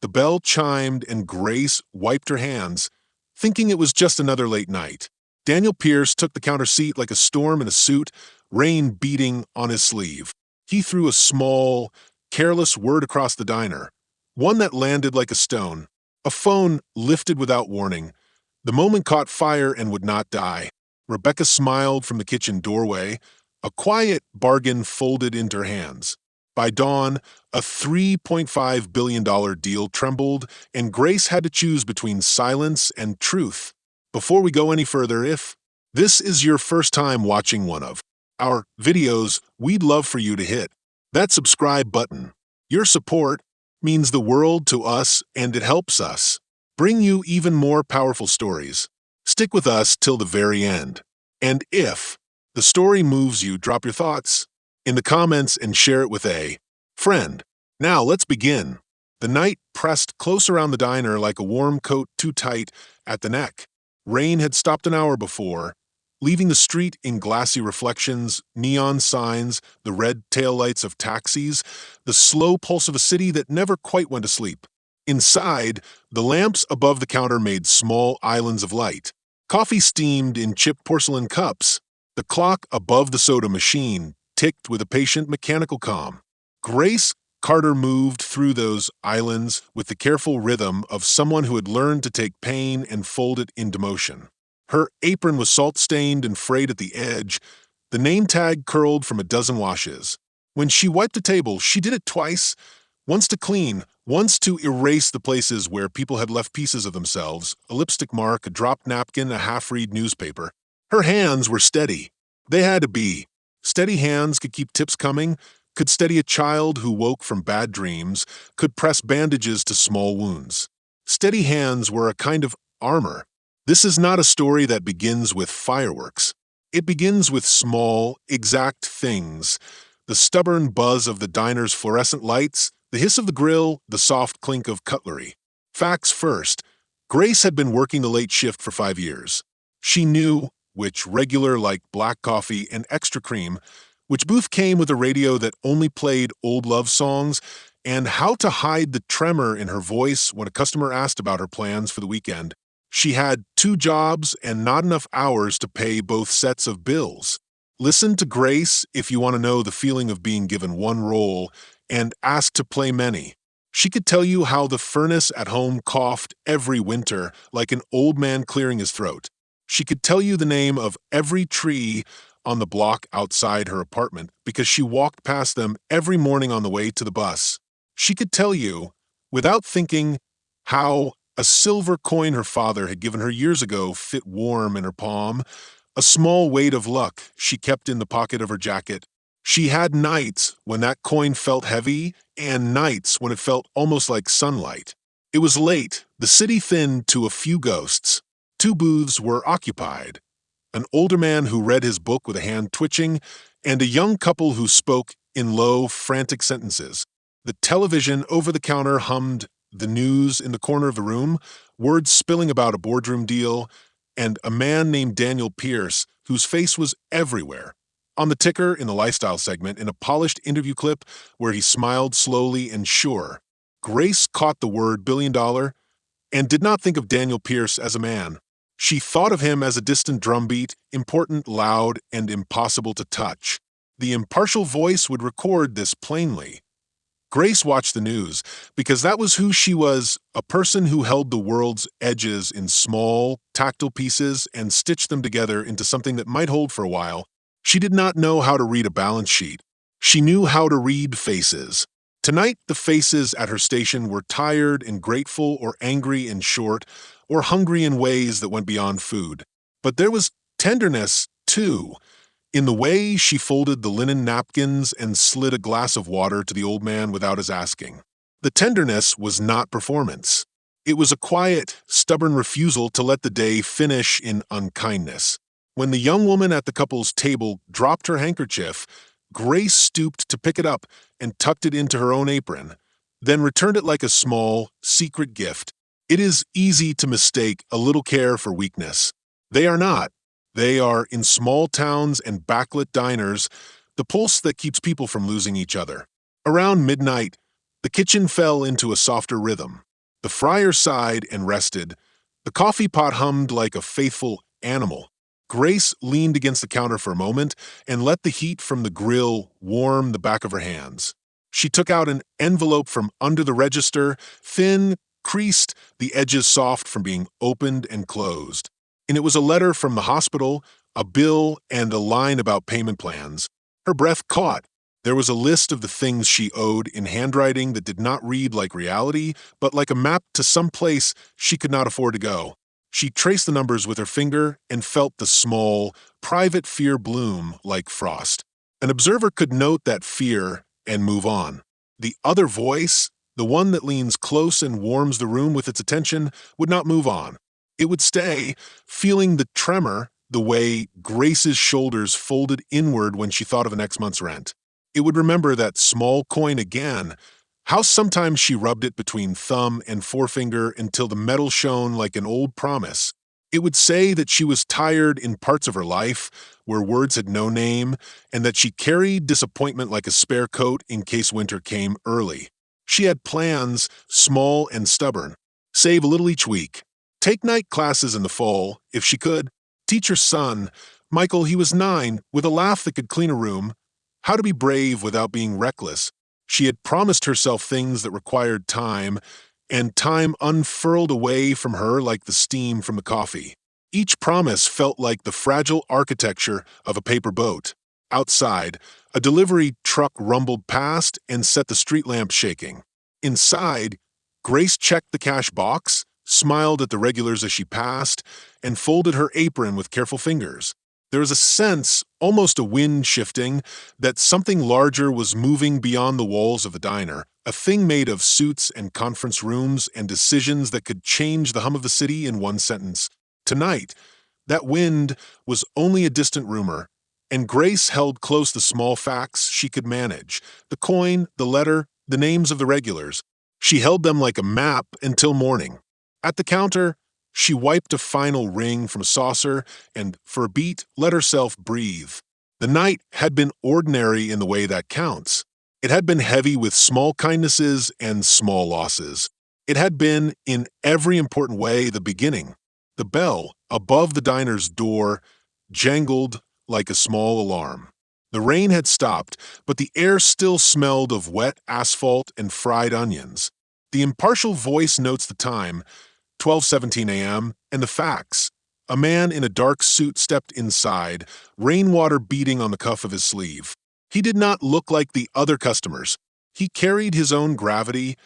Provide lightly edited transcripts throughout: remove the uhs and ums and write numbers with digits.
The bell chimed and Grace wiped her hands, thinking it was just another late night. Daniel Pierce took the counter seat like a storm in a suit, rain beating on his sleeve. He threw a small, careless word across the diner, one that landed like a stone. A phone lifted without warning. The moment caught fire and would not die. Rebecca smiled from the kitchen doorway, a quiet bargain folded into her hands. By dawn, a $3.5 billion deal trembled, and Grace had to choose between silence and truth. Before we go any further, if this is your first time watching one of our videos, we'd love for you to hit that subscribe button. Your support means the world to us, and it helps us bring you even more powerful stories. Stick with us till the very end. And if the story moves you, drop your thoughts in the comments and share it with a friend. Now let's begin. The night pressed close around the diner like a warm coat too tight at the neck. Rain had stopped an hour before, leaving the street in glassy reflections, neon signs, the red taillights of taxis, the slow pulse of a city that never quite went to sleep. Inside, the lamps above the counter made small islands of light. Coffee steamed in chipped porcelain cups. The clock above the soda machine ticked with a patient mechanical calm. Grace Carter moved through those islands with the careful rhythm of someone who had learned to take pain and fold it into motion. Her apron was salt-stained and frayed at the edge, the name tag curled from a dozen washes. When she wiped the table, she did it twice, once to clean, once to erase the places where people had left pieces of themselves, a lipstick mark, a dropped napkin, a half-read newspaper. Her hands were steady. They had to be. Steady hands could keep tips coming, could steady a child who woke from bad dreams, could press bandages to small wounds. Steady hands were a kind of armor. This is not a story that begins with fireworks. It begins with small, exact things. The stubborn buzz of the diner's fluorescent lights, the hiss of the grill, the soft clink of cutlery. Facts first. Grace had been working the late shift for 5 years. She knew which regular like black coffee and extra cream, which booth came with a radio that only played old love songs, and how to hide the tremor in her voice when a customer asked about her plans for the weekend. She had 2 jobs and not enough hours to pay both sets of bills. Listen to Grace if you want to know the feeling of being given one role and asked to play many. She could tell you how the furnace at home coughed every winter like an old man clearing his throat. She could tell you the name of every tree on the block outside her apartment because she walked past them every morning on the way to the bus. She could tell you, without thinking, how a silver coin her father had given her years ago fit warm in her palm, a small weight of luck she kept in the pocket of her jacket. She had nights when that coin felt heavy and nights when it felt almost like sunlight. It was late, the city thinned to a few ghosts. 2 booths were occupied. An older man who read his book with a hand twitching, and a young couple who spoke in low, frantic sentences. The television over the counter hummed the news in the corner of the room, words spilling about a boardroom deal, and a man named Daniel Pierce, whose face was everywhere. On the ticker in the lifestyle segment, in a polished interview clip where he smiled slowly and sure. Grace caught the word $1 billion and did not think of Daniel Pierce as a man. She thought of him as a distant drumbeat, important, loud, and impossible to touch. The impartial voice would record this plainly. Grace watched the news because that was who she was, a person who held the world's edges in small, tactile pieces and stitched them together into something that might hold for a while. She did not know how to read a balance sheet. She knew how to read faces. Tonight, the faces at her station were tired and grateful or angry and short, or hungry in ways that went beyond food. But there was tenderness, too, in the way she folded the linen napkins and slid a glass of water to the old man without his asking. The tenderness was not performance. It was a quiet, stubborn refusal to let the day finish in unkindness. When the young woman at the couple's table dropped her handkerchief, Grace stooped to pick it up and tucked it into her own apron, then returned it like a small, secret gift. It is easy to mistake a little care for weakness. They are not. They are, in small towns and backlit diners, the pulse that keeps people from losing each other. Around midnight, the kitchen fell into a softer rhythm. The fryer sighed and rested. The coffee pot hummed like a faithful animal. Grace leaned against the counter for a moment and let the heat from the grill warm the back of her hands. She took out an envelope from under the register, thin, creased, the edges soft from being opened and closed. And it was a letter from the hospital, a bill, and a line about payment plans. Her breath caught. There was a list of the things she owed in handwriting that did not read like reality, but like a map to some place she could not afford to go. She traced the numbers with her finger and felt the small, private fear bloom like frost. An observer could note that fear and move on. The other voice, the one that leans close and warms the room with its attention, would not move on. It would stay, feeling the tremor the way Grace's shoulders folded inward when she thought of the next month's rent. It would remember that small coin again, how sometimes she rubbed it between thumb and forefinger until the metal shone like an old promise. It would say that she was tired in parts of her life where words had no name, and that she carried disappointment like a spare coat in case winter came early. She had plans, small and stubborn. Save a little each week. Take night classes in the fall, if she could. Teach her son, Michael, he was 9, with a laugh that could clean a room, how to be brave without being reckless. She had promised herself things that required time, and time unfurled away from her like the steam from the coffee. Each promise felt like the fragile architecture of a paper boat. Outside, a delivery truck rumbled past and set the street lamp shaking. Inside, Grace checked the cash box, smiled at the regulars as she passed, and folded her apron with careful fingers. There was a sense, almost a wind shifting, that something larger was moving beyond the walls of the diner, a thing made of suits and conference rooms and decisions that could change the hum of the city in one sentence. Tonight, that wind was only a distant rumor, and Grace held close the small facts she could manage, the coin, the letter, the names of the regulars. She held them like a map until morning. At the counter, she wiped a final ring from a saucer and, for a beat, let herself breathe. The night had been ordinary in the way that counts. It had been heavy with small kindnesses and small losses. It had been, in every important way, the beginning. The bell, above the diner's door, jangled like a small alarm. The rain had stopped, but the air still smelled of wet asphalt and fried onions. The impartial voice notes the time, 12:17 a.m., and the facts. A man in a dark suit stepped inside, rainwater beating on the cuff of his sleeve. He did not look like the other customers. He carried his own gravity.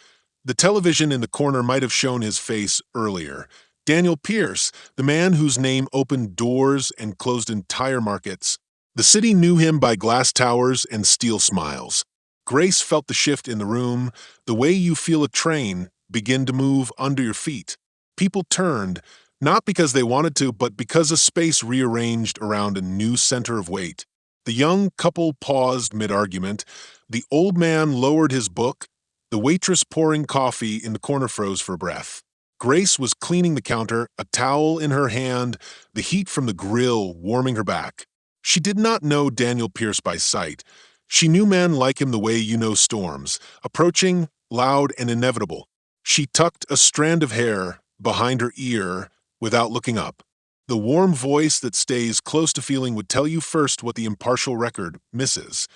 The television in the corner might have shown his face earlier. Daniel Pierce, the man whose name opened doors and closed entire markets. The city knew him by glass towers and steel smiles. Grace felt the shift in the room, the way you feel a train begin to move under your feet. People turned, not because they wanted to, but because a space rearranged around a new center of weight. The young couple paused mid-argument. The old man lowered his book. The waitress pouring coffee in the corner froze for breath. Grace was cleaning the counter, a towel in her hand, the heat from the grill warming her back. She did not know Daniel Pierce by sight. She knew men like him the way you know storms, approaching, loud and inevitable. She tucked a strand of hair behind her ear without looking up. The warm voice that stays close to feeling would tell you first what the impartial record misses.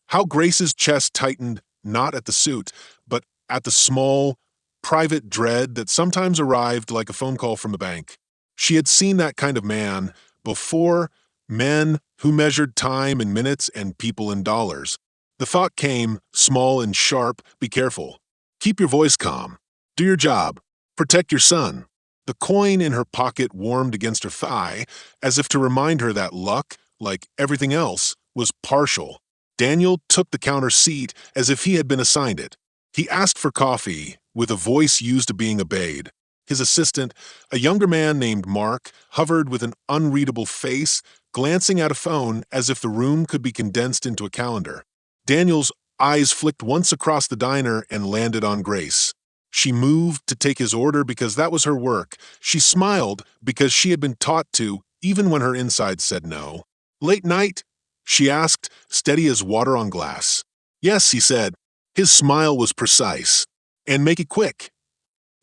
How Grace's chest tightened not at the suit, but at the small, private dread that sometimes arrived like a phone call from the bank. She had seen that kind of man before, men who measured time in minutes and people in dollars. The thought came, small and sharp, be careful. Keep your voice calm. Do your job. Protect your son. The coin in her pocket warmed against her thigh, as if to remind her that luck, like everything else, was partial. Daniel took the counter seat as if he had been assigned it. He asked for coffee, with a voice used to being obeyed. His assistant, a younger man named Mark, hovered with an unreadable face, glancing at a phone as if the room could be condensed into a calendar. Daniel's eyes flicked once across the diner and landed on Grace. She moved to take his order because that was her work. She smiled because she had been taught to, even when her inside said no. Late night? She asked, steady as water on glass. Yes, he said. His smile was precise. And make it quick.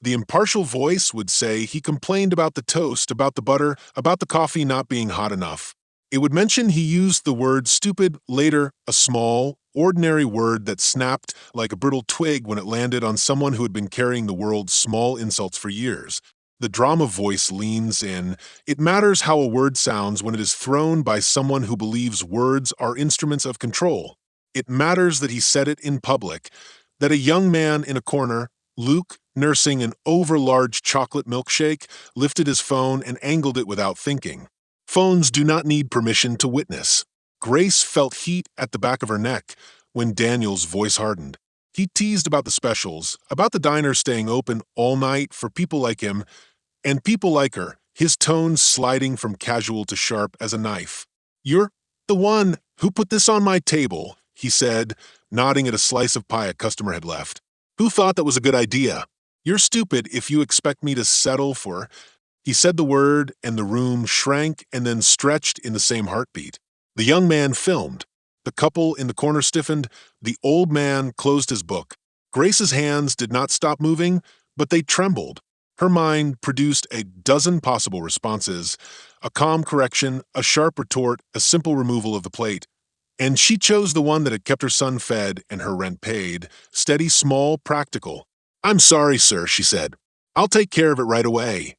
The impartial voice would say he complained about the toast, about the butter, about the coffee not being hot enough. It would mention he used the word stupid, later a small, ordinary word that snapped like a brittle twig when it landed on someone who had been carrying the world's small insults for years. The drama voice leans in. It matters how a word sounds when it is thrown by someone who believes words are instruments of control. It matters that he said it in public, that a young man in a corner, Luke, nursing an overlarge chocolate milkshake, lifted his phone and angled it without thinking. Phones do not need permission to witness. Grace felt heat at the back of her neck when Daniel's voice hardened. He teased about the specials, about the diner staying open all night for people like him and people like her, his tone sliding from casual to sharp as a knife. "You're the one who put this on my table," he said, nodding at a slice of pie a customer had left. "Who thought that was a good idea? You're stupid if you expect me to settle for—" He said the word, and the room shrank and then stretched in the same heartbeat. The young man filmed. The couple in the corner stiffened. The old man closed his book. Grace's hands did not stop moving, but they trembled. Her mind produced a dozen possible responses: a calm correction, a sharp retort, a simple removal of the plate. And she chose the one that had kept her son fed and her rent paid: steady, small, practical. "I'm sorry, sir," she said. "I'll take care of it right away."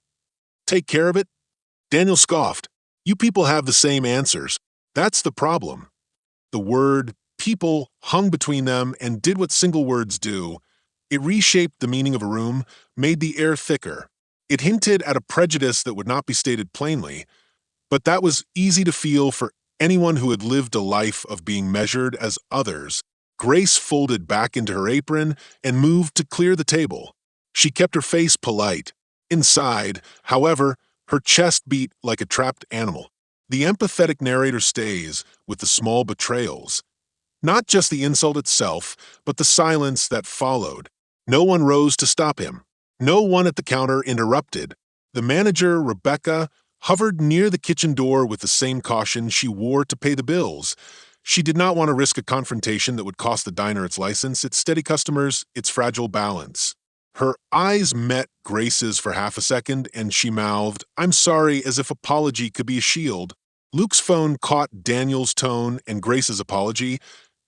"Take care of it?" Daniel scoffed. "You people have the same answers. That's the problem." The word people hung between them and did what single words do. It reshaped the meaning of a room, made the air thicker. It hinted at a prejudice that would not be stated plainly, but that was easy to feel for anyone who had lived a life of being measured as others. Grace folded back into her apron and moved to clear the table. She kept her face polite. Inside, however, her chest beat like a trapped animal. The empathetic narrator stays with the small betrayals. Not just the insult itself, but the silence that followed. No one rose to stop him. No one at the counter interrupted. The manager, Rebecca, hovered near the kitchen door with the same caution she wore to pay the bills. She did not want to risk a confrontation that would cost the diner its license, its steady customers, its fragile balance. Her eyes met Grace's for half a second, and she mouthed, "I'm sorry," as if apology could be a shield. Luke's phone caught Daniel's tone and Grace's apology,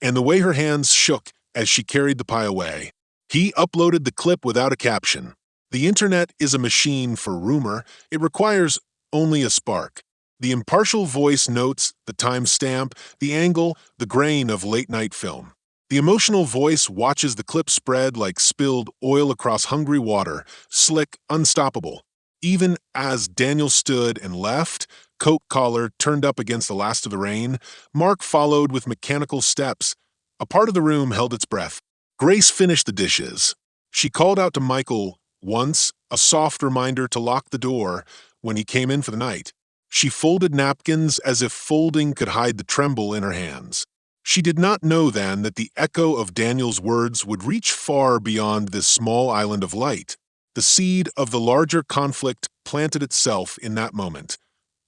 and the way her hands shook as she carried the pie away. He uploaded the clip without a caption. The internet is a machine for rumor. It requires only a spark. The impartial voice notes the timestamp, the angle, the grain of late-night film. The emotional voice watches the clip spread like spilled oil across hungry water, slick, unstoppable. Even as Daniel stood and left, coat collar turned up against the last of the rain, Mark followed with mechanical steps. A part of the room held its breath. Grace finished the dishes. She called out to Michael once, a soft reminder to lock the door when he came in for the night. She folded napkins as if folding could hide the tremble in her hands. She did not know then that the echo of Daniel's words would reach far beyond this small island of light. The seed of the larger conflict planted itself in that moment.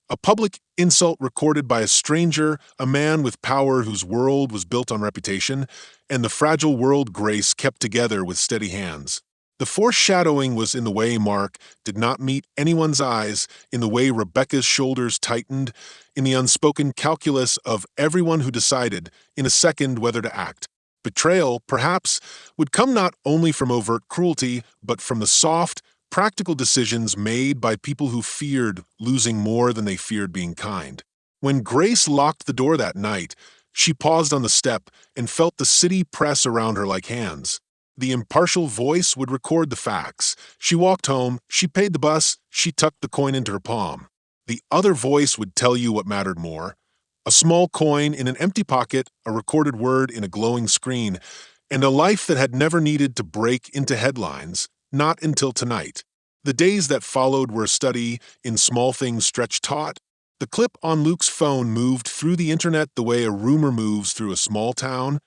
A public insult recorded by a stranger, a man with power whose world was built on reputation, and the fragile world Grace kept together with steady hands. The foreshadowing was in the way Mark did not meet anyone's eyes, in the way Rebecca's shoulders tightened, in the unspoken calculus of everyone who decided, in a second, whether to act. Betrayal, perhaps, would come not only from overt cruelty, but from the soft, practical decisions made by people who feared losing more than they feared being kind. When Grace locked the door that night, she paused on the step and felt the city press around her like hands. The impartial voice would record the facts. She walked home, she paid the bus, she tucked the coin into her palm. The other voice would tell you what mattered more. A small coin in an empty pocket, a recorded word in a glowing screen, and a life that had never needed to break into headlines, not until tonight. The days that followed were a study in small things stretched taut. The clip on Luke's phone moved through the internet the way a rumor moves through a small town.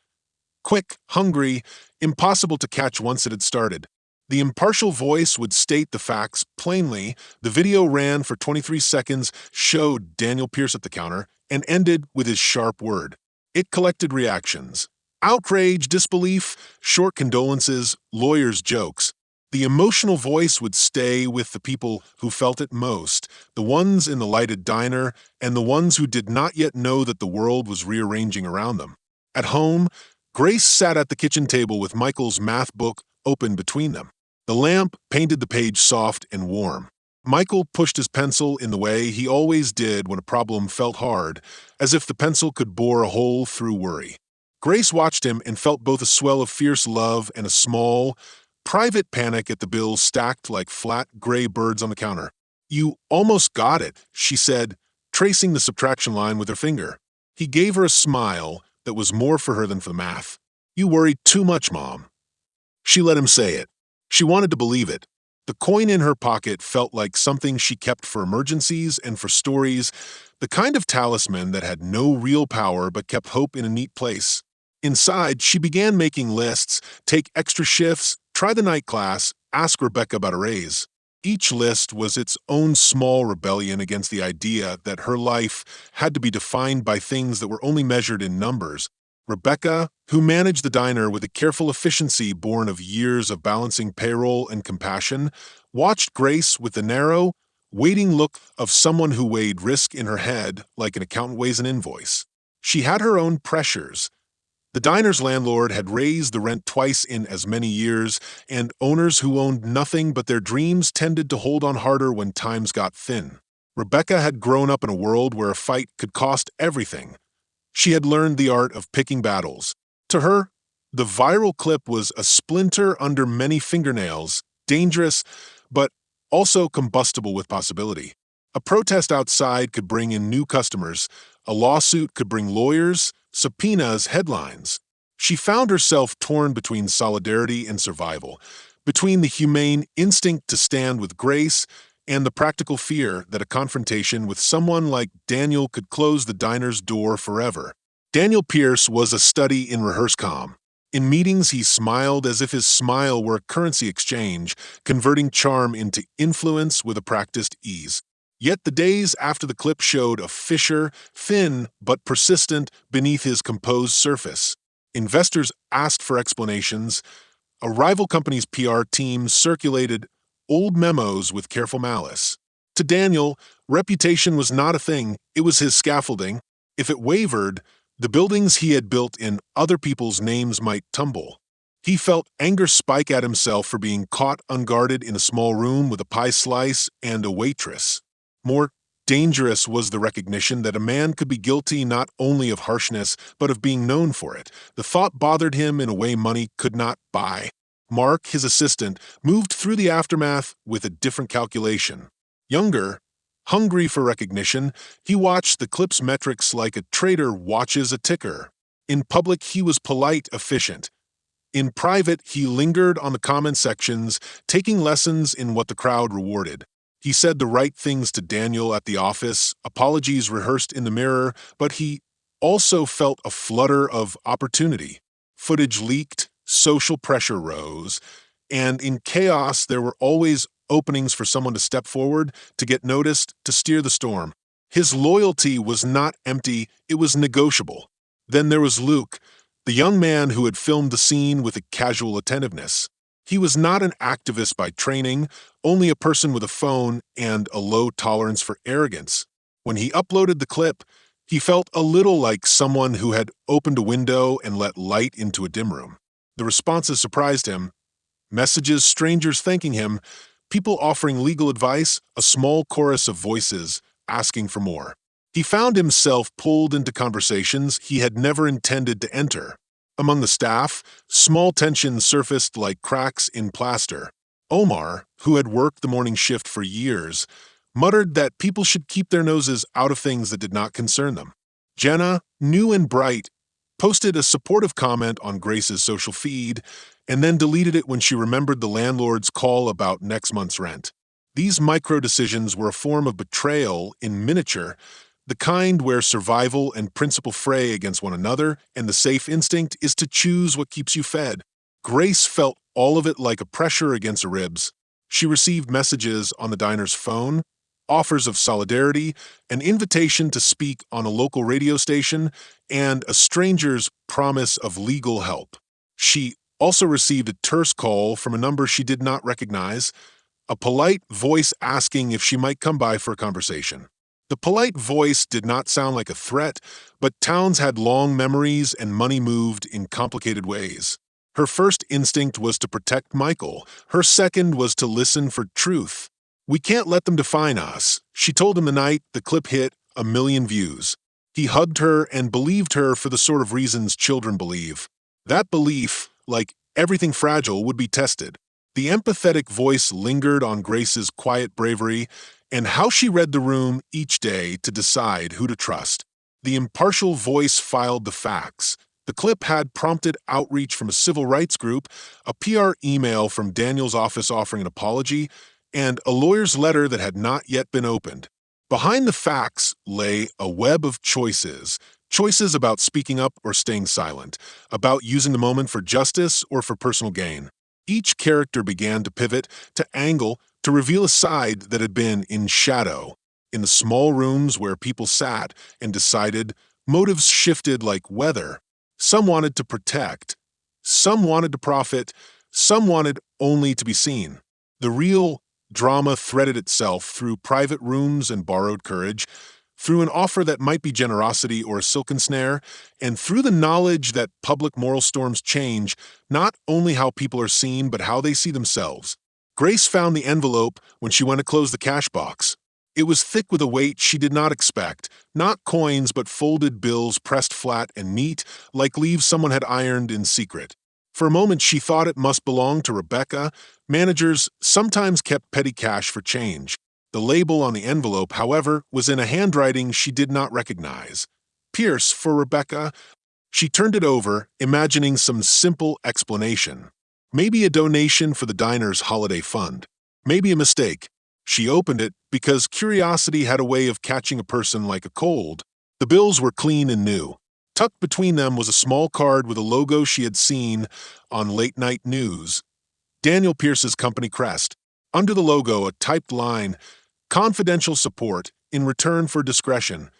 Quick, hungry, impossible to catch once it had started. The impartial voice would state the facts plainly. The video ran for 23 seconds, showed Daniel Pierce at the counter, and ended with his sharp word. It collected reactions. Outrage, disbelief, short condolences, lawyers' jokes. The emotional voice would stay with the people who felt it most, the ones in the lighted diner and the ones who did not yet know that the world was rearranging around them. At home, Grace sat at the kitchen table with Michael's math book open between them. The lamp painted the page soft and warm. Michael pushed his pencil in the way he always did when a problem felt hard, as if the pencil could bore a hole through worry. Grace watched him and felt both a swell of fierce love and a small, private panic at the bills stacked like flat gray birds on the counter. "You almost got it," she said, tracing the subtraction line with her finger. He gave her a smile that was more for her than for the math. "You worried too much, Mom." She let him say it. She wanted to believe it. The coin in her pocket felt like something she kept for emergencies and for stories, the kind of talisman that had no real power but kept hope in a neat place. Inside, she began making lists, take extra shifts, try the night class, ask Rebecca about a raise. Each list was its own small rebellion against the idea that her life had to be defined by things that were only measured in numbers. Rebecca, who managed the diner with a careful efficiency born of years of balancing payroll and compassion, watched Grace with the narrow, waiting look of someone who weighed risk in her head like an accountant weighs an invoice. She had her own pressures. The diner's landlord had raised the rent twice in as many years, and owners who owned nothing but their dreams tended to hold on harder when times got thin. Rebecca had grown up in a world where a fight could cost everything. She had learned the art of picking battles. To her, the viral clip was a splinter under many fingernails, dangerous, but also combustible with possibility. A protest outside could bring in new customers. A lawsuit could bring lawyers, subpoenas, headlines. She found herself torn between solidarity and survival, between the humane instinct to stand with Grace and the practical fear that a confrontation with someone like Daniel could close the diner's door forever. Daniel Pierce was a study in rehearse calm. In meetings, he smiled as if his smile were a currency exchange, converting charm into influence with a practiced ease. Yet the days after the clip showed a fissure, thin but persistent, beneath his composed surface. Investors asked for explanations. A rival company's PR team circulated old memos with careful malice. To Daniel, reputation was not a thing, it was his scaffolding. If it wavered, the buildings he had built in other people's names might tumble. He felt anger spike at himself for being caught unguarded in a small room with a pie slice and a waitress. More dangerous was the recognition that a man could be guilty not only of harshness, but of being known for it. The thought bothered him in a way money could not buy. Mark, his assistant, moved through the aftermath with a different calculation. Younger, hungry for recognition, he watched the clip's metrics like a trader watches a ticker. In public, he was polite, efficient. In private, he lingered on the comment sections, taking lessons in what the crowd rewarded. He said the right things to Daniel at the office, apologies rehearsed in the mirror, but he also felt a flutter of opportunity. Footage leaked, social pressure rose, and in chaos there were always openings for someone to step forward, to get noticed, to steer the storm. His loyalty was not empty, it was negotiable. Then there was Luke, the young man who had filmed the scene with a casual attentiveness. He was not an activist by training, only a person with a phone and a low tolerance for arrogance. When he uploaded the clip, he felt a little like someone who had opened a window and let light into a dim room. The responses surprised him. Messages, strangers thanking him, people offering legal advice, a small chorus of voices asking for more. He found himself pulled into conversations he had never intended to enter. Among the staff, small tensions surfaced like cracks in plaster. Omar, who had worked the morning shift for years, muttered that people should keep their noses out of things that did not concern them. Jenna, new and bright, posted a supportive comment on Grace's social feed and then deleted it when she remembered the landlord's call about next month's rent. These micro-decisions were a form of betrayal in miniature, the kind where survival and principle fray against one another, and the safe instinct is to choose what keeps you fed. Grace felt all of it like a pressure against her ribs. She received messages on the diner's phone, offers of solidarity, an invitation to speak on a local radio station, and a stranger's promise of legal help. She also received a terse call from a number she did not recognize, a polite voice asking if she might come by for a conversation. The polite voice did not sound like a threat, but Towns had long memories and money moved in complicated ways. Her first instinct was to protect Michael. Her second was to listen for truth. "We can't let them define us," she told him the night the clip hit 1 million views. He hugged her and believed her for the sort of reasons children believe. That belief, like everything fragile, would be tested. The empathetic voice lingered on Grace's quiet bravery and how she read the room each day to decide who to trust. The impartial voice filed the facts. The clip had prompted outreach from a civil rights group, a PR email from Daniel's office offering an apology, and a lawyer's letter that had not yet been opened. Behind the facts lay a web of choices. Choices about speaking up or staying silent, about using the moment for justice or for personal gain. Each character began to pivot, to angle, to reveal a side that had been in shadow. In the small rooms where people sat and decided, motives shifted like weather. Some wanted to protect, some wanted to profit, some wanted only to be seen. The real drama threaded itself through private rooms and borrowed courage, through an offer that might be generosity or a silken snare, and through the knowledge that public moral storms change not only how people are seen, but how they see themselves. Grace found the envelope when she went to close the cash box. It was thick with a weight she did not expect, not coins but folded bills pressed flat and neat, like leaves someone had ironed in secret. For a moment she thought it must belong to Rebecca. Managers sometimes kept petty cash for change. The label on the envelope, however, was in a handwriting she did not recognize. "Pierce for Rebecca." She turned it over, imagining some simple explanation. Maybe a donation for the diner's holiday fund. Maybe a mistake. She opened it because curiosity had a way of catching a person like a cold. The bills were clean and new. Tucked between them was a small card with a logo she had seen on late-night news. Daniel Pierce's company crest. Under the logo, a typed line, "Confidential support in return for discretion."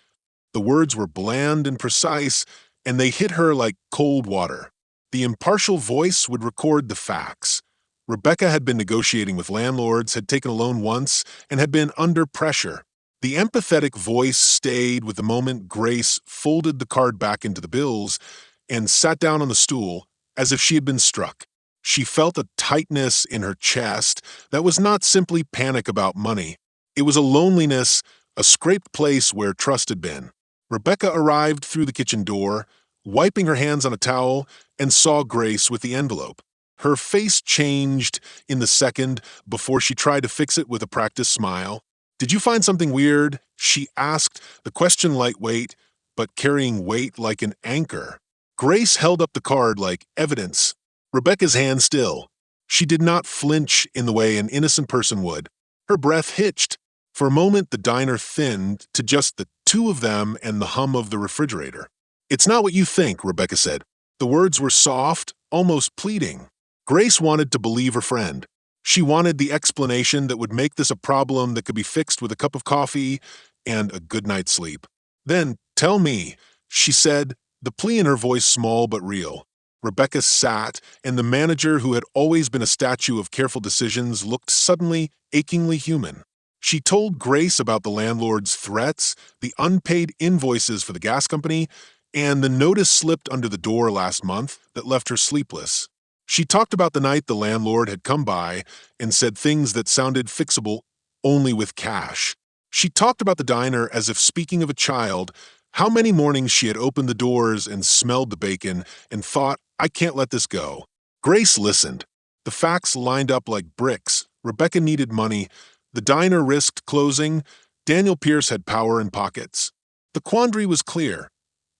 The words were bland and precise, and they hit her like cold water. The impartial voice would record the facts. Rebecca had been negotiating with landlords, had taken a loan once, and had been under pressure. The empathetic voice stayed with the moment Grace folded the card back into the bills and sat down on the stool as if she had been struck. She felt a tightness in her chest that was not simply panic about money. It was a loneliness, a scraped place where trust had been. Rebecca arrived through the kitchen door, wiping her hands on a towel, and saw Grace with the envelope. Her face changed in the second before she tried to fix it with a practiced smile. "Did you find something weird?" she asked, the question lightweight, but carrying weight like an anchor. Grace held up the card like evidence. Rebecca's hand still. She did not flinch in the way an innocent person would. Her breath hitched. For a moment, the diner thinned to just the two of them and the hum of the refrigerator. "It's not what you think," Rebecca said. The words were soft, almost pleading. Grace wanted to believe her friend. She wanted the explanation that would make this a problem that could be fixed with a cup of coffee and a good night's sleep. "Then tell me," she said, the plea in her voice small but real. Rebecca sat, and the manager, who had always been a statue of careful decisions, looked suddenly achingly human. She told Grace about the landlord's threats, the unpaid invoices for the gas company, and the notice slipped under the door last month that left her sleepless. She talked about the night the landlord had come by and said things that sounded fixable only with cash. She talked about the diner as if speaking of a child, how many mornings she had opened the doors and smelled the bacon and thought, "I can't let this go." Grace listened. The facts lined up like bricks. Rebecca needed money. The diner risked closing. Daniel Pierce had power in pockets. The quandary was clear.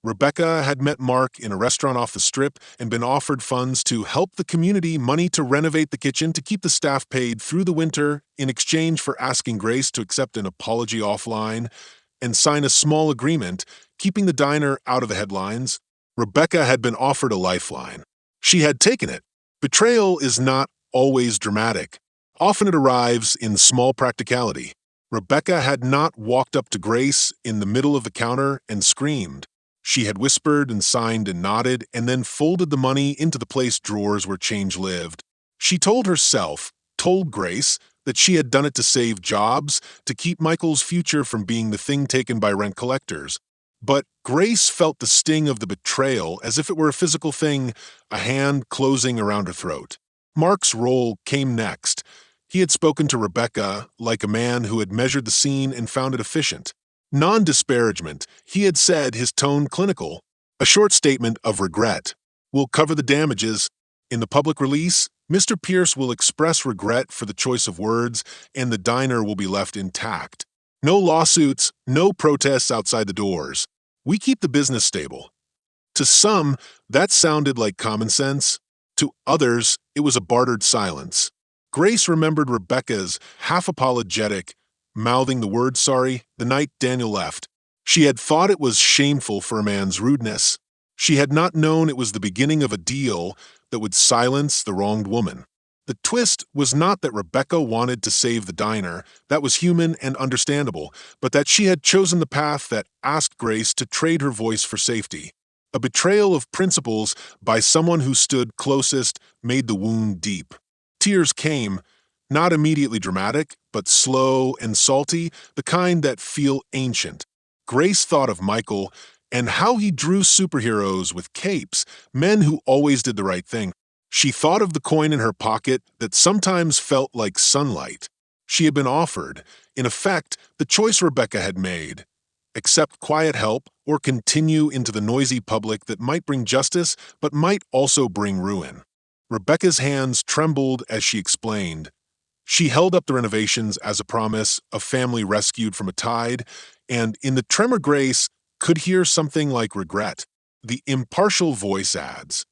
Rebecca had met Mark in a restaurant off the strip and been offered funds to help the community, money to renovate the kitchen, to keep the staff paid through the winter in exchange for asking Grace to accept an apology offline and sign a small agreement, keeping the diner out of the headlines. Rebecca had been offered a lifeline. She had taken it. Betrayal is not always dramatic. Often it arrives in small practicality. Rebecca had not walked up to Grace in the middle of the counter and screamed. She had whispered and signed and nodded and then folded the money into the place drawers where change lived. She told Grace, that she had done it to save jobs, to keep Michael's future from being the thing taken by rent collectors. But Grace felt the sting of the betrayal as if it were a physical thing, a hand closing around her throat. Mark's role came next. He had spoken to Rebecca like a man who had measured the scene and found it efficient. Non-disparagement, he had said, his tone clinical. A short statement of regret. We'll cover the damages. In the public release, Mr. Pierce will express regret for the choice of words, and the diner will be left intact. No lawsuits, no protests outside the doors. We keep the business stable. To some, that sounded like common sense. To others, it was a bartered silence. Grace remembered Rebecca's half-apologetic, mouthing the word sorry the night Daniel left. She had thought it was shameful for a man's rudeness. She had not known it was the beginning of a deal that would silence the wronged woman. The twist was not that Rebecca wanted to save the diner, that was human and understandable, but that she had chosen the path that asked Grace to trade her voice for safety. A betrayal of principles by someone who stood closest made the wound deep. Tears came, not immediately dramatic, but slow and salty, the kind that feel ancient. Grace thought of Michael and how he drew superheroes with capes, men who always did the right thing. She thought of the coin in her pocket that sometimes felt like sunlight. She had been offered, in effect, the choice Rebecca had made. Accept quiet help or continue into the noisy public that might bring justice but might also bring ruin. Rebecca's hands trembled as she explained. She held up the renovations as a promise, a family rescued from a tide, and in the tremor Grace could hear something like regret. The impartial voice adds.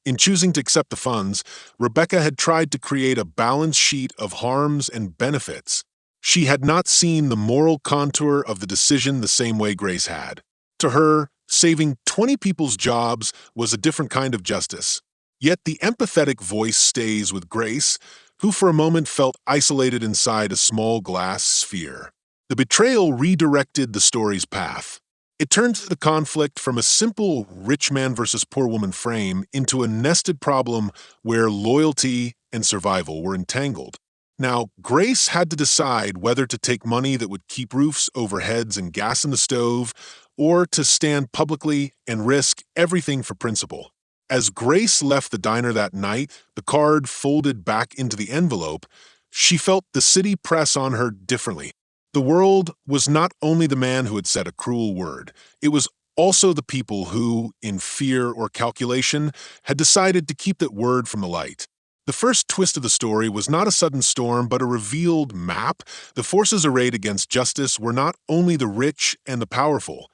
In choosing to accept the funds, Rebecca had tried to create a balance sheet of harms and benefits. She had not seen the moral contour of the decision the same way Grace had. To her, saving 20 people's jobs was a different kind of justice. Yet the empathetic voice stays with Grace, who for a moment felt isolated inside a small glass sphere. The betrayal redirected the story's path. It turned the conflict from a simple rich man versus poor woman frame into a nested problem where loyalty and survival were entangled. Now, Grace had to decide whether to take money that would keep roofs over heads and gas in the stove, or to stand publicly and risk everything for principle. As Grace left the diner that night, the card folded back into the envelope, she felt the city press on her differently. The world was not only the man who had said a cruel word, it was also the people who, in fear or calculation, had decided to keep that word from the light. The first twist of the story was not a sudden storm, but a revealed map. The forces arrayed against justice were not only the rich and the powerful.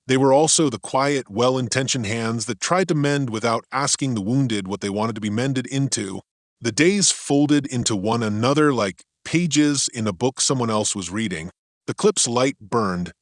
They were also the quiet, well-intentioned hands that tried to mend without asking the wounded what they wanted to be mended into. The days folded into one another like pages in a book someone else was reading. The clip's light burned,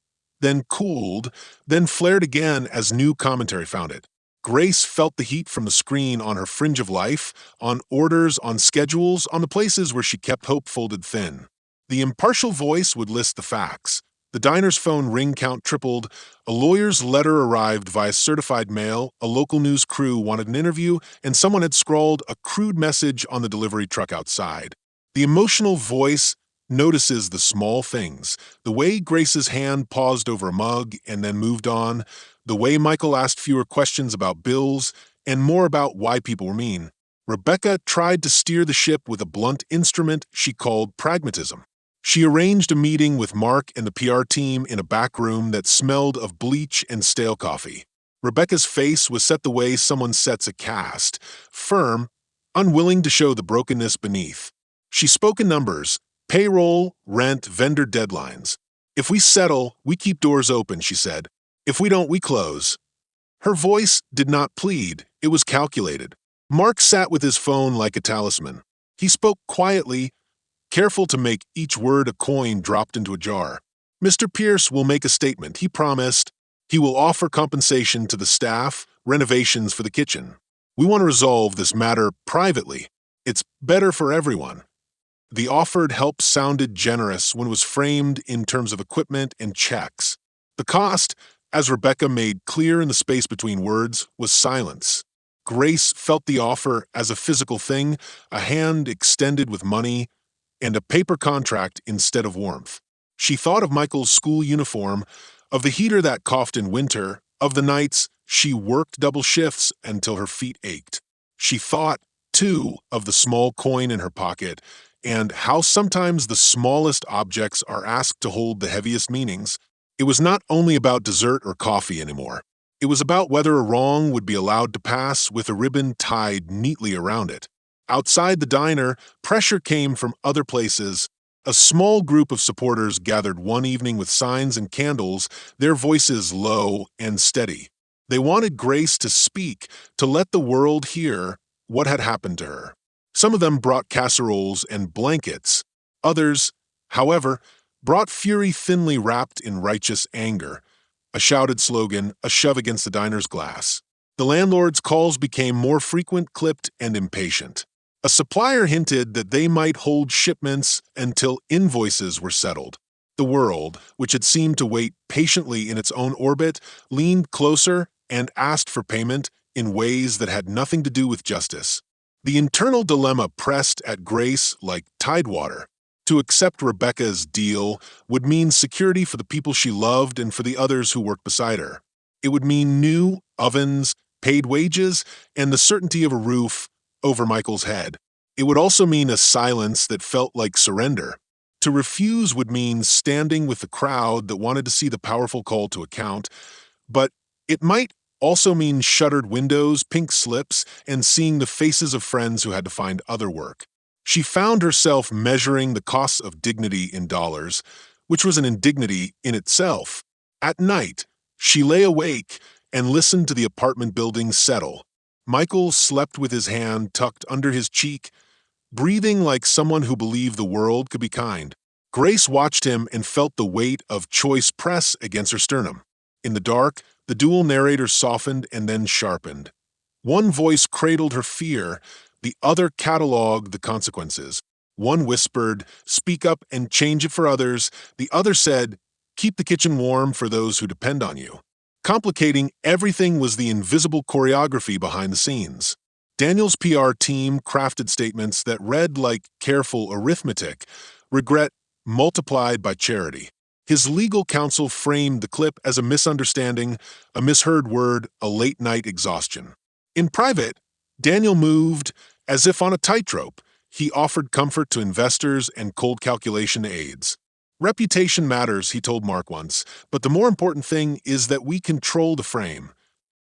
then cooled, then flared again as new commentary found it. Grace felt the heat from the screen on her fringe of life, on orders, on schedules, on the places where she kept hope folded thin. The impartial voice would list the facts. The diner's phone ring count tripled, a lawyer's letter arrived via certified mail, a local news crew wanted an interview, and someone had scrawled a crude message on the delivery truck outside. The emotional voice notices the small things, the way Grace's hand paused over a mug and then moved on, the way Michael asked fewer questions about bills and more about why people were mean. Rebecca tried to steer the ship with a blunt instrument she called pragmatism. She arranged a meeting with Mark and the PR team in a back room that smelled of bleach and stale coffee. Rebecca's face was set the way someone sets a cast, firm, unwilling to show the brokenness beneath. She spoke in numbers, payroll, rent, vendor deadlines. If we settle, we keep doors open, she said. If we don't, we close. Her voice did not plead, it was calculated. Mark sat with his phone like a talisman. He spoke quietly, careful to make each word a coin dropped into a jar. Mr. Pierce will make a statement, he promised. He will offer compensation to the staff, renovations for the kitchen. We want to resolve this matter privately. It's better for everyone. The offered help sounded generous when it was framed in terms of equipment and checks. The cost, as Rebecca made clear in the space between words, was silence. Grace felt the offer as a physical thing, a hand extended with money, and a paper contract instead of warmth. She thought of Michael's school uniform, of the heater that coughed in winter, of the nights she worked double shifts until her feet ached. She thought, too, of the small coin in her pocket, and how sometimes the smallest objects are asked to hold the heaviest meanings. It was not only about dessert or coffee anymore. It was about whether a wrong would be allowed to pass with a ribbon tied neatly around it. Outside the diner, pressure came from other places. A small group of supporters gathered one evening with signs and candles, their voices low and steady. They wanted Grace to speak, to let the world hear what had happened to her. Some of them brought casseroles and blankets. Others, however, brought fury thinly wrapped in righteous anger. A shouted slogan, a shove against the diner's glass. The landlord's calls became more frequent, clipped, and impatient. A supplier hinted that they might hold shipments until invoices were settled. The world, which had seemed to wait patiently in its own orbit, leaned closer and asked for payment in ways that had nothing to do with justice. The internal dilemma pressed at Grace like tidewater. To accept Rebecca's deal would mean security for the people she loved and for the others who worked beside her. It would mean new ovens, paid wages, and the certainty of a roof over Michael's head. It would also mean a silence that felt like surrender. To refuse would mean standing with the crowd that wanted to see the powerful call to account, but it might also mean shuttered windows, pink slips, and seeing the faces of friends who had to find other work. She found herself measuring the costs of dignity in dollars, which was an indignity in itself. At night, she lay awake and listened to the apartment building settle. Michael slept with his hand tucked under his cheek, breathing like someone who believed the world could be kind. Grace watched him and felt the weight of choice press against her sternum. In the dark, the dual narrators softened and then sharpened. One voice cradled her fear, the other cataloged the consequences. One whispered, "Speak up and change it for others." The other said, "Keep the kitchen warm for those who depend on you." Complicating everything was the invisible choreography behind the scenes. Daniel's PR team crafted statements that read like careful arithmetic, regret multiplied by charity. His legal counsel framed the clip as a misunderstanding, a misheard word, a late-night exhaustion. In private, Daniel moved as if on a tightrope. He offered comfort to investors and cold calculation aides. Reputation matters, he told Mark once, but the more important thing is that we control the frame.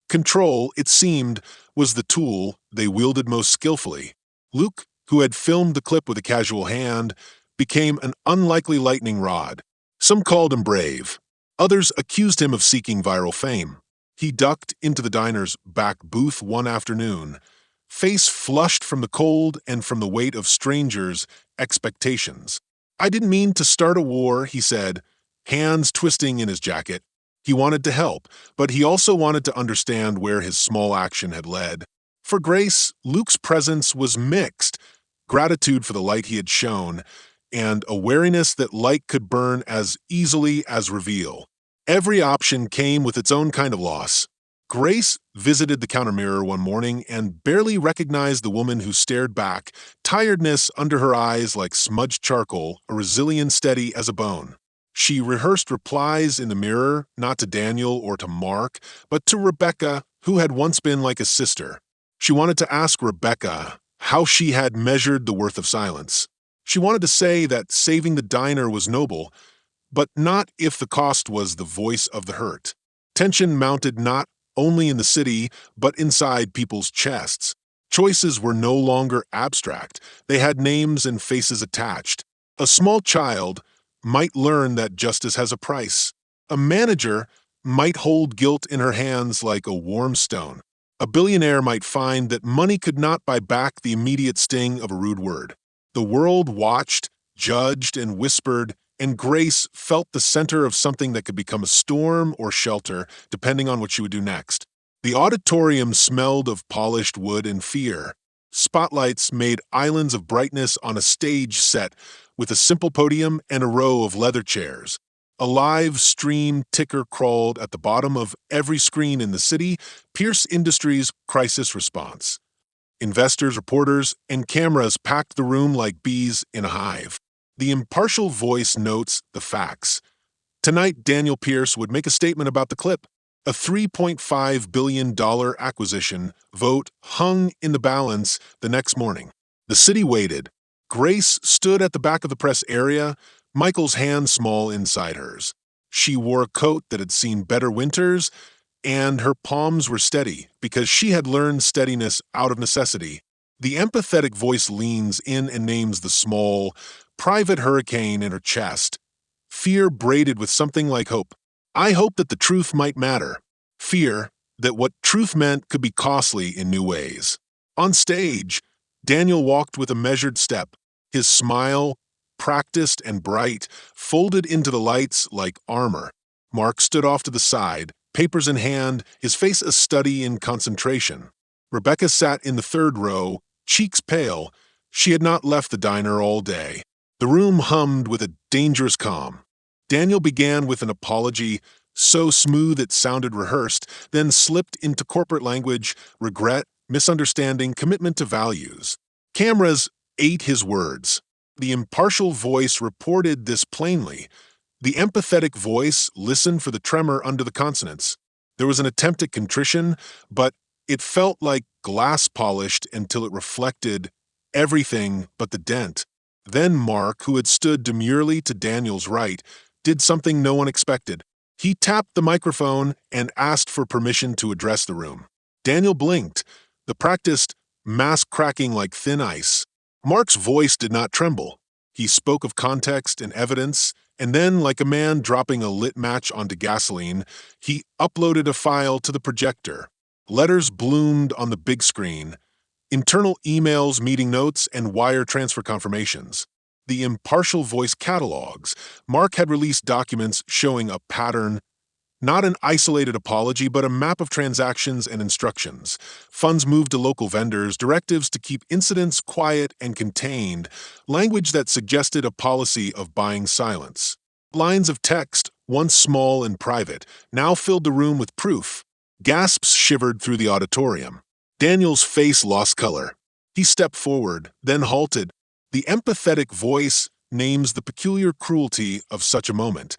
Control, it seemed, was the tool they wielded most skillfully. Luke, who had filmed the clip with a casual hand, became an unlikely lightning rod. Some called him brave. Others accused him of seeking viral fame. He ducked into the diner's back booth one afternoon, face flushed from the cold and from the weight of strangers' expectations. "I didn't mean to start a war," he said, hands twisting in his jacket. He wanted to help, but he also wanted to understand where his small action had led. For Grace, Luke's presence was mixed: gratitude for the light he had shown, and a wariness that light could burn as easily as reveal. Every option came with its own kind of loss. Grace visited the counter mirror one morning and barely recognized the woman who stared back, tiredness under her eyes like smudged charcoal, a resilience steady as a bone. She rehearsed replies in the mirror, not to Daniel or to Mark, but to Rebecca, who had once been like a sister. She wanted to ask Rebecca how she had measured the worth of silence. She wanted to say that saving the diner was noble, but not if the cost was the voice of the hurt. Tension mounted not only in the city, but inside people's chests. Choices were no longer abstract. They had names and faces attached. A small child might learn that justice has a price. A manager might hold guilt in her hands like a warm stone. A billionaire might find that money could not buy back the immediate sting of a rude word. The world watched, judged, and whispered, and Grace felt the center of something that could become a storm or shelter, depending on what she would do next. The auditorium smelled of polished wood and fear. Spotlights made islands of brightness on a stage set with a simple podium and a row of leather chairs. A live stream ticker crawled at the bottom of every screen in the city: Pierce Industries crisis response. Investors, reporters, and cameras packed the room like bees in a hive. The impartial voice notes the facts. Tonight, Daniel Pierce would make a statement about the clip. A $3.5 billion acquisition vote hung in the balance the next morning. The city waited. Grace stood at the back of the press area, Michael's hand small inside hers. She wore a coat that had seen better winters, and her palms were steady because she had learned steadiness out of necessity. The empathetic voice leans in and names the small, private hurricane in her chest. Fear braided with something like hope. I hope that the truth might matter. Fear that what truth meant could be costly in new ways. On stage, Daniel walked with a measured step, his smile, practiced and bright, folded into the lights like armor. Mark stood off to the side, papers in hand, his face a study in concentration. Rebecca sat in the third row, cheeks pale. She had not left the diner all day. The room hummed with a dangerous calm. Daniel began with an apology, so smooth it sounded rehearsed, then slipped into corporate language: regret, misunderstanding, commitment to values. Cameras ate his words. The impartial voice reported this plainly. The empathetic voice listened for the tremor under the consonants. There was an attempt at contrition, but it felt like glass polished until it reflected everything but the dent. Then Mark, who had stood demurely to Daniel's right, did something no one expected. He tapped the microphone and asked for permission to address the room. Daniel blinked, the practiced mask cracking like thin ice. Mark's voice did not tremble. He spoke of context and evidence, and then, like a man dropping a lit match onto gasoline, he uploaded a file to the projector. Letters bloomed on the big screen: internal emails, meeting notes, and wire transfer confirmations. The impartial voice catalogs. Mark had released documents showing a pattern, not an isolated apology, but a map of transactions and instructions. Funds moved to local vendors, directives to keep incidents quiet and contained, language that suggested a policy of buying silence. Lines of text, once small and private, now filled the room with proof. Gasps shivered through the auditorium. Daniel's face lost color. He stepped forward, then halted. The empathetic voice names the peculiar cruelty of such a moment.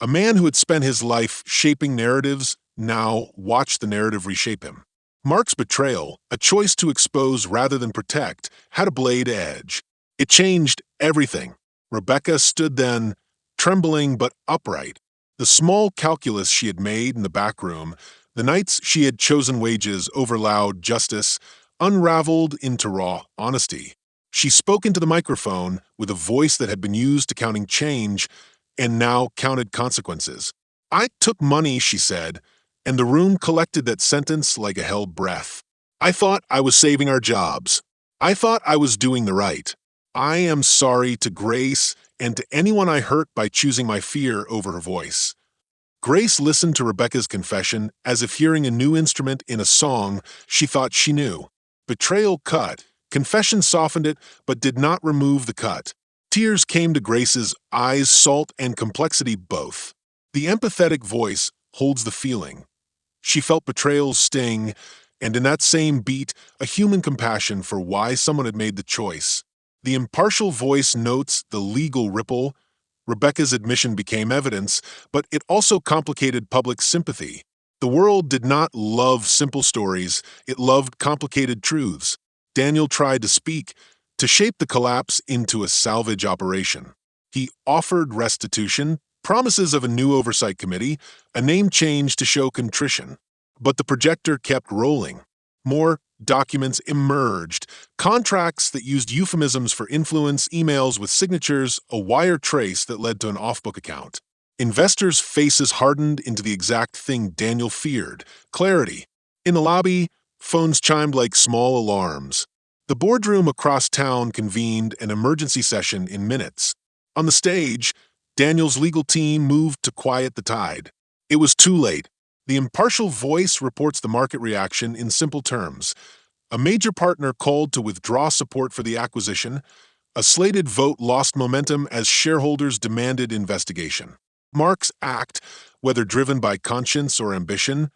A man who had spent his life shaping narratives now watched the narrative reshape him. Mark's betrayal, a choice to expose rather than protect, had a blade edge. It changed everything. Rebecca stood then, trembling but upright. The small calculus she had made in the back room, the nights she had chosen wages over loud justice, unraveled into raw honesty. She spoke into the microphone with a voice that had been used to counting change and now counted consequences. I took money, she said, and the room collected that sentence like a held breath. I thought I was saving our jobs. I thought I was doing the right. I am sorry to Grace and to anyone I hurt by choosing my fear over her voice. Grace listened to Rebecca's confession as if hearing a new instrument in a song she thought she knew. Betrayal cut. Confession softened it, but did not remove the cut. Tears came to Grace's eyes, salt and complexity both. The empathetic voice holds the feeling. She felt betrayal's sting, and in that same beat, a human compassion for why someone had made the choice. The impartial voice notes the legal ripple. Rebecca's admission became evidence, but it also complicated public sympathy. The world did not love simple stories, it loved complicated truths. Daniel tried to speak, to shape the collapse into a salvage operation. He offered restitution, promises of a new oversight committee, a name change to show contrition. But the projector kept rolling. More documents emerged, contracts that used euphemisms for influence, emails with signatures, a wire trace that led to an off-book account. Investors' faces hardened into the exact thing Daniel feared: clarity. In the lobby, phones chimed like small alarms. The boardroom across town convened an emergency session in minutes. On the stage, Daniel's legal team moved to quiet the tide. It was too late. The impartial voice reports the market reaction in simple terms. A major partner called to withdraw support for the acquisition. A slated vote lost momentum as shareholders demanded investigation. Mark's act, whether driven by conscience or ambition,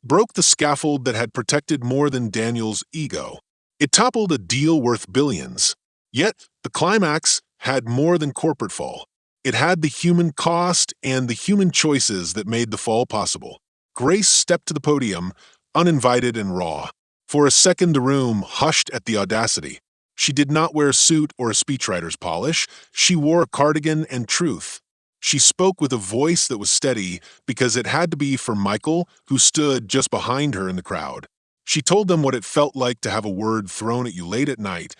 broke the scaffold that had protected more than Daniel's ego. It toppled a deal worth billions. Yet, the climax had more than corporate fall. It had the human cost and the human choices that made the fall possible. Grace stepped to the podium, uninvited and raw. For a second, the room hushed at the audacity. She did not wear a suit or a speechwriter's polish. She wore a cardigan and truth. She spoke with a voice that was steady because it had to be for Michael, who stood just behind her in the crowd. She told them what it felt like to have a word thrown at you late at night,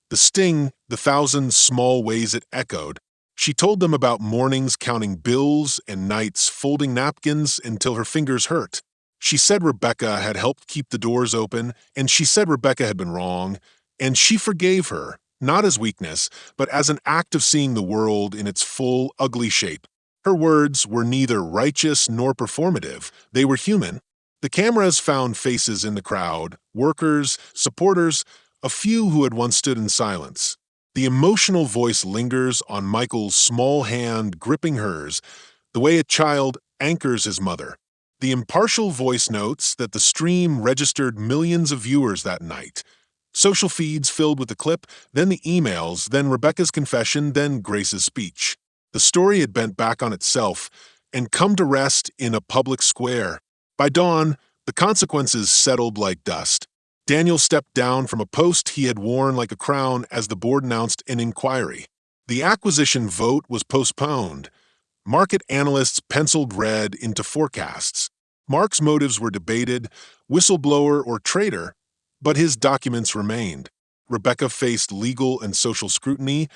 the sting, the thousand small ways it echoed. She told them about mornings counting bills and nights folding napkins until her fingers hurt. She said Rebecca had helped keep the doors open, and she said Rebecca had been wrong, and she forgave her, not as weakness, but as an act of seeing the world in its full, ugly shape. Her words were neither righteous nor performative. They were human. The cameras found faces in the crowd, workers, supporters, a few who had once stood in silence. The emotional voice lingers on Michael's small hand gripping hers, the way a child anchors his mother. The impartial voice notes that the stream registered millions of viewers that night. Social feeds filled with the clip, then the emails, then Rebecca's confession, then Grace's speech. The story had bent back on itself and come to rest in a public square. By dawn, the consequences settled like dust. Daniel stepped down from a post he had worn like a crown as the board announced an inquiry. The acquisition vote was postponed. Market analysts penciled red into forecasts. Mark's motives were debated, whistleblower or traitor, but his documents remained. Rebecca faced legal and social scrutiny,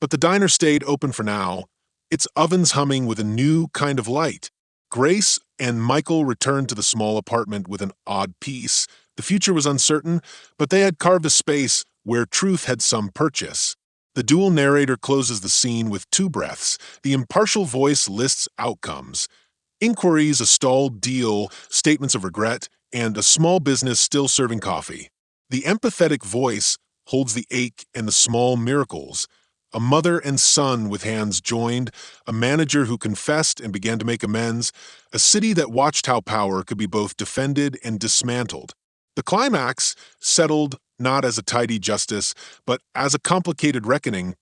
but the diner stayed open for now, its ovens humming with a new kind of light. Grace and Michael returned to the small apartment with an odd peace. The future was uncertain, but they had carved a space where truth had some purchase. The dual narrator closes the scene with two breaths. The impartial voice lists outcomes. Inquiries, a stalled deal, statements of regret, and a small business still serving coffee. The empathetic voice holds the ache and the small miracles. A mother and son with hands joined, a manager who confessed and began to make amends, a city that watched how power could be both defended and dismantled. The climax settled not as a tidy justice, but as a complicated reckoning,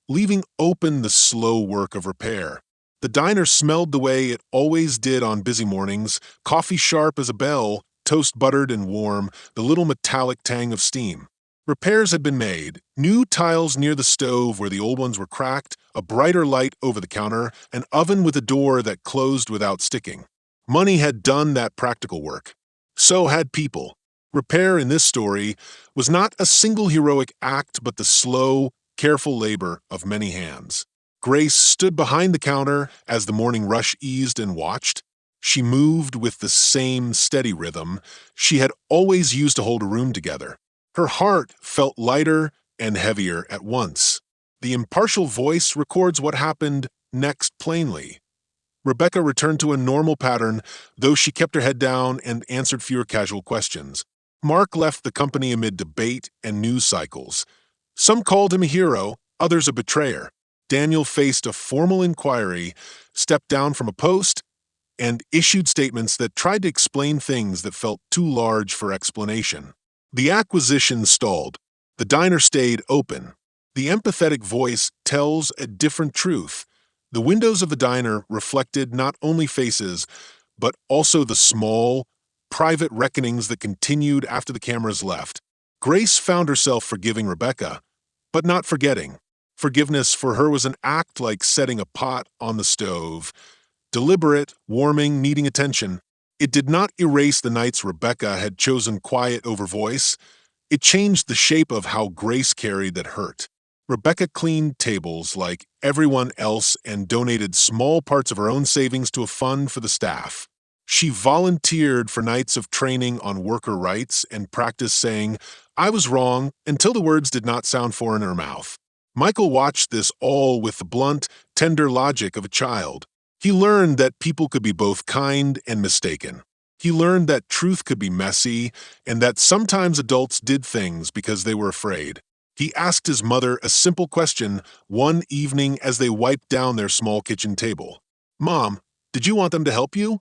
leaving open the slow work of repair. The diner smelled the way it always did on busy mornings, coffee sharp as a bell, toast buttered and warm, the little metallic tang of steam. Repairs had been made, new tiles near the stove where the old ones were cracked, a brighter light over the counter, an oven with a door that closed without sticking. Money had done that practical work. So had people. Repair in this story was not a single heroic act, but the slow, careful labor of many hands. Grace stood behind the counter as the morning rush eased and watched. She moved with the same steady rhythm she had always used to hold a room together. Her heart felt lighter and heavier at once. The impartial voice records what happened next plainly. Rebecca returned to a normal pattern, though she kept her head down and answered fewer casual questions. Mark left the company amid debate and news cycles. Some called him a hero, others a betrayer. Daniel faced a formal inquiry, stepped down from a post, and issued statements that tried to explain things that felt too large for explanation. The acquisition stalled. The diner stayed open. The empathetic voice tells a different truth. The windows of the diner reflected not only faces, but also the small, private reckonings that continued after the cameras left. Grace found herself forgiving Rebecca, but not forgetting. Forgiveness for her was an act like setting a pot on the stove. Deliberate, warming, needing attention. It did not erase the nights Rebecca had chosen quiet over voice. It changed the shape of how Grace carried that hurt. Rebecca cleaned tables like everyone else and donated small parts of her own savings to a fund for the staff. She volunteered for nights of training on worker rights and practiced saying, "I was wrong," until the words did not sound foreign in her mouth. Michael watched this all with the blunt, tender logic of a child. He learned that people could be both kind and mistaken. He learned that truth could be messy and that sometimes adults did things because they were afraid. He asked his mother a simple question one evening as they wiped down their small kitchen table. "Mom, Did you want them to help you?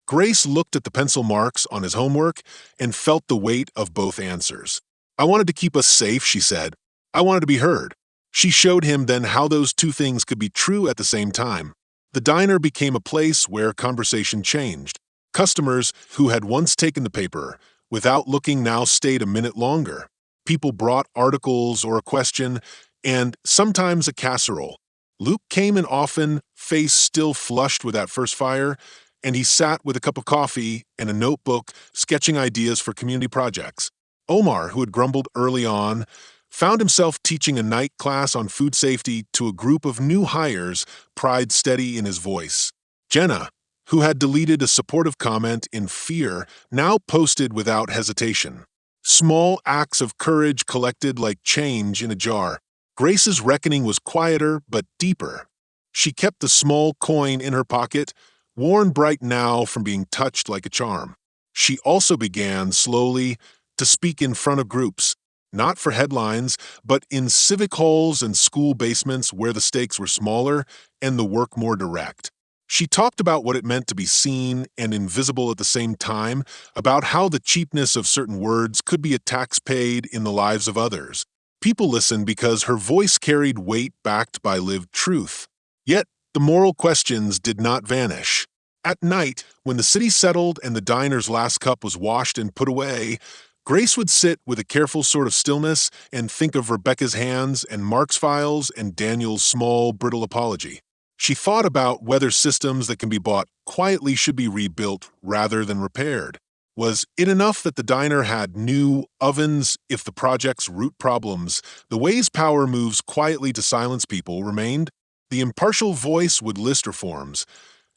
Grace looked at the pencil marks on his homework and felt the weight of both answers. I wanted to keep us safe, she said. I wanted to be heard. She showed him then how those two things could be true at the same time. The diner became a place where conversation changed. Customers who had once taken the paper, without looking, now stayed a minute longer. People brought articles or a question, and sometimes a casserole. Luke came in often, face still flushed with that first fire, and he sat with a cup of coffee and a notebook, sketching ideas for community projects. Omar, who had grumbled early on, found himself teaching a night class on food safety to a group of new hires, pride steady in his voice. Jenna, who had deleted a supportive comment in fear, now posted without hesitation. Small acts of courage collected like change in a jar. Grace's reckoning was quieter but deeper. She kept the small coin in her pocket, worn bright now from being touched like a charm. She also began, slowly, to speak in front of groups, not for headlines, but in civic halls and school basements where the stakes were smaller and the work more direct. She talked about what it meant to be seen and invisible at the same time, about how the cheapness of certain words could be a tax paid in the lives of others. People listened because her voice carried weight backed by lived truth. Yet, the moral questions did not vanish. At night, when the city settled and the diner's last cup was washed and put away, Grace would sit with a careful sort of stillness and think of Rebecca's hands and Mark's files and Daniel's small, brittle apology. She thought about whether systems that can be bought quietly should be rebuilt rather than repaired. Was it enough that the diner had new ovens if the project's root problems, the ways power moves quietly to silence people, remained? The impartial voice would list reforms,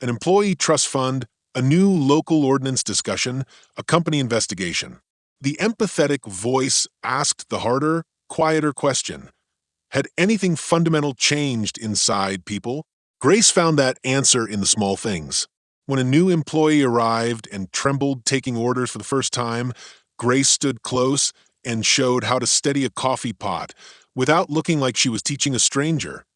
an employee trust fund, a new local ordinance discussion, a company investigation. The empathetic voice asked the harder, quieter question. Had anything fundamental changed inside people? Grace found that answer in the small things. When a new employee arrived and trembled taking orders for the first time, Grace stood close and showed how to steady a coffee pot without looking like she was teaching a stranger.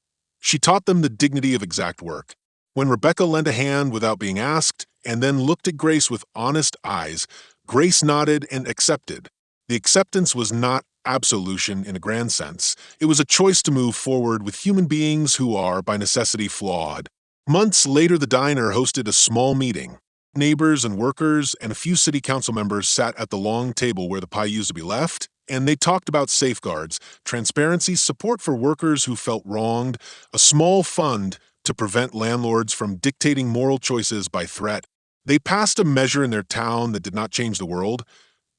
She taught them the dignity of exact work. When Rebecca lent a hand without being asked and then looked at Grace with honest eyes, Grace nodded and accepted. The acceptance was not absolution in a grand sense. It was a choice to move forward with human beings who are, by necessity, flawed. Months later, the diner hosted a small meeting. Neighbors and workers and a few city council members sat at the long table where the pie used to be left, and they talked about safeguards, transparency, support for workers who felt wronged, a small fund to prevent landlords from dictating moral choices by threat. They passed a measure in their town that did not change the world,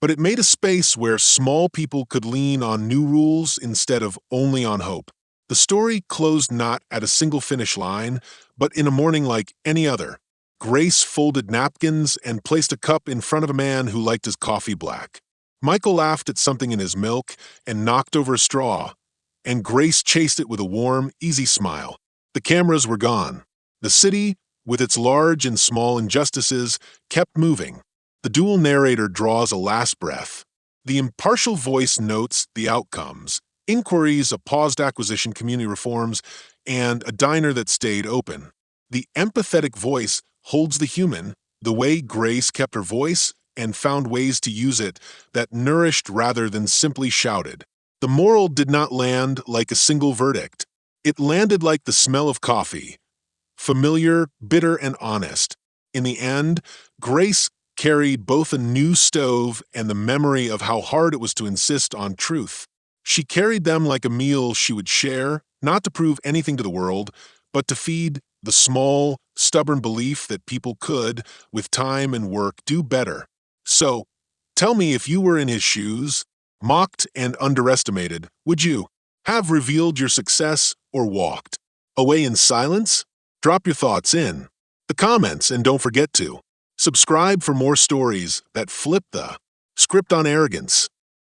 but it made a space where small people could lean on new rules instead of only on hope. The story closed not at a single finish line, but in a morning like any other. Grace folded napkins and placed a cup in front of a man who liked his coffee black. Michael laughed at something in his milk and knocked over a straw, and Grace chased it with a warm, easy smile. The cameras were gone. The city, with its large and small injustices, kept moving. The dual narrator draws a last breath. The impartial voice notes the outcomes, inquiries, a paused acquisition, community reforms, and a diner that stayed open. The empathetic voice holds the human, the way Grace kept her voice and found ways to use it that nourished rather than simply shouted. The moral did not land like a single verdict. It landed like the smell of coffee, familiar, bitter, and honest. In the end, Grace carried both a new stove and the memory of how hard it was to insist on truth. She carried them like a meal she would share, not to prove anything to the world, but to feed the small, stubborn belief that people could, with time and work, do better. So, tell me, if you were in his shoes, mocked and underestimated, would you have revealed your success or walked away in silence? Drop your thoughts in the comments and don't forget to subscribe for more stories that flip the script on arrogance.